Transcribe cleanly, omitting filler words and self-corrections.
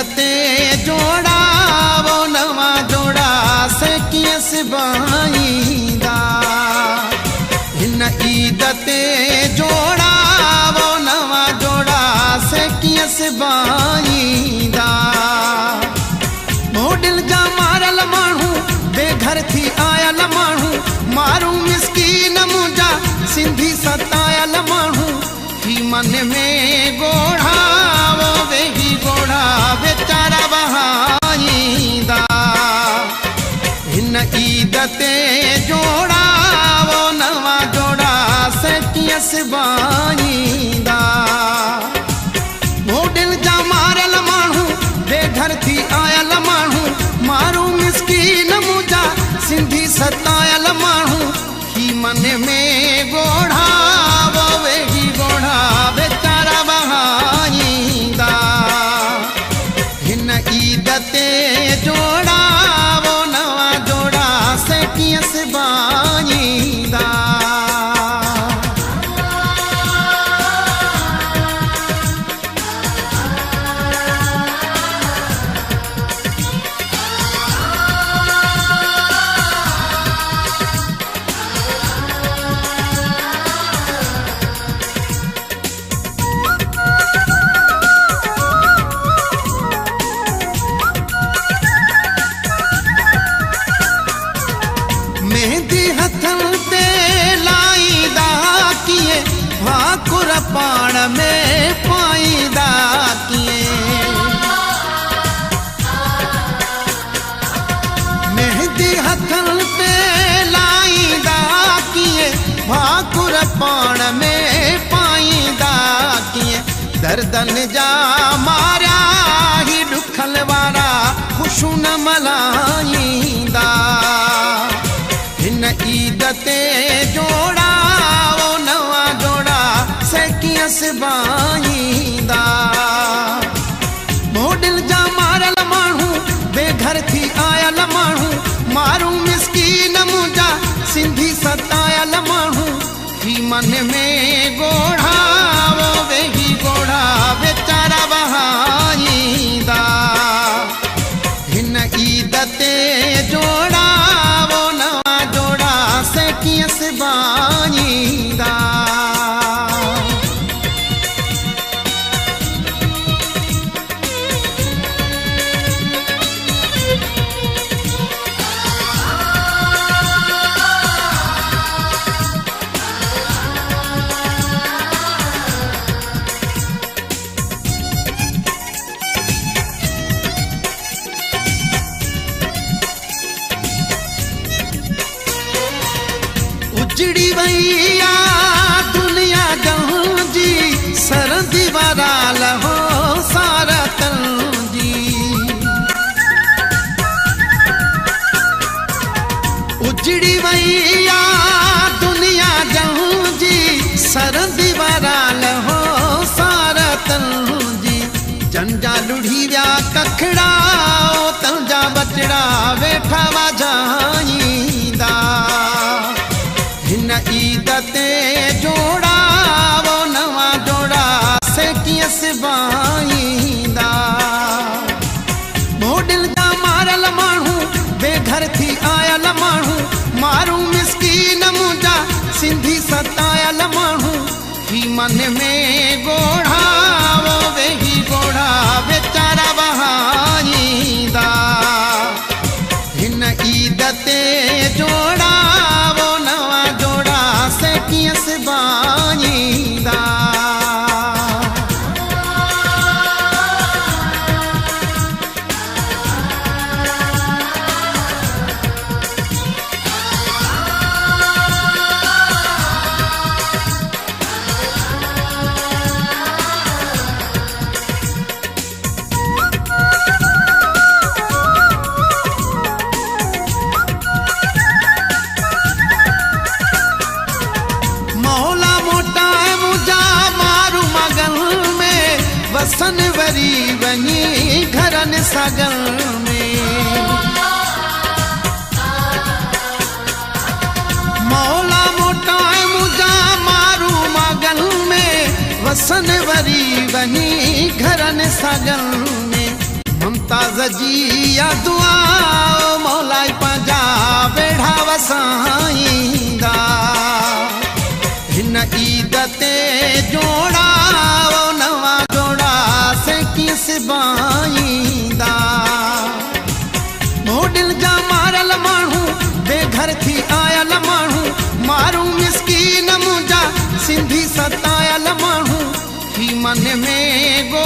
ते जोड़ा वो नवा जोड़ा से कीअं सिबाईंदा। हिन ईद ते जोड़ा वो नवा जोड़ा से कीअं सिबाईंदा। मोडिल जा मारल माण्हू बेघर थी आयल माण्हू मारू मिसकीन मुंहिंजा सिंधी सतायल माण्हू ही मन में गोढ़ा वो वेही गोढ़ा बेचारा बहाईंदा। हिन ईद ते जोड़ा वो नवा जोड़ा से कीअं सिबाईंदा। मोडिल जा मारल माण्हू बेघर थी आयल माण्हू मारू मिसकीन मुंहिंजा सिंधी सतायल माण्हू ही मन में गोढ़ा वो वेही गोढ़ा बेचारा बहाईंदा। हिन ईद ते जोड़ा वो नवा जोड़ा से कीअं सिबाईंदा। मेहंदी हथन ते लाईंदा कीअं भाकुर पाण में पाईंदा कीअं। मेहंदी हथन ते लाईंदा कीअं भाकुर पाण में पाईंदा कीअं। दर्दन जा मारिया ही ॾुखल वारा ख़ुशियूं न मल्हाईंदा। हिन ईद ते जोड़ा वो नवा जोड़ा से कीअं सिबाईंदा। मोडिल जा मारल माण्हू बेघर थी आयल माण्हू मारू मिसकीन मुंहिंजा सिंधी सतायल माण्हू ही मन में गोढ़ा वो वेही गोढ़ा बेचारा बहाईंदा। हिन ईद ते जोड़ा वो नवा जोड़ा से कीअं सिबाईंदा। उजड़ी वैया दुनिया जहां जी सरदी वाराल हो सारा तंजी। उजड़ी वैया दुनिया जहां जी सरदी वाराल हो सारा तंजी। जंजा लुढ़ी विया कखड़ा तंजा बचड़ा वेठा वाजाईंदा। हिन ईद ते जोड़ा वो नवा जोड़ा से कीअं सिबाईंदा। मोडिल जा मारल माण्हू बेघर थी आयल माण्हू मारू मिसकीन मुंहिंजा सिंधी सतायल माण्हू ही मन में गोढ़ा वो वेही गोढ़ा बेचारा बहाईंदा। हिन ईद ते जोड़ा वो नवा जोड़ा से कीअं सिबाईंदा। वसन वरी वञी घरनि सागन में। मौला मोटाए मुंहिंजा मारू मागन में वसन वरी वञी घरनि सागन में। मुमताज जी या दुआ मौला पंहिंजा वेढ़ा वसाईंदा हिन ईद ते जोड़ा नवा जोड़ा सेकी सिबाईंदा मोडिल जा मारल माण्हू बेघर थी आयल माण्हू मारू मिसकीन मुंहिंजा सिंधी सतायल माण्हू ही मन में गो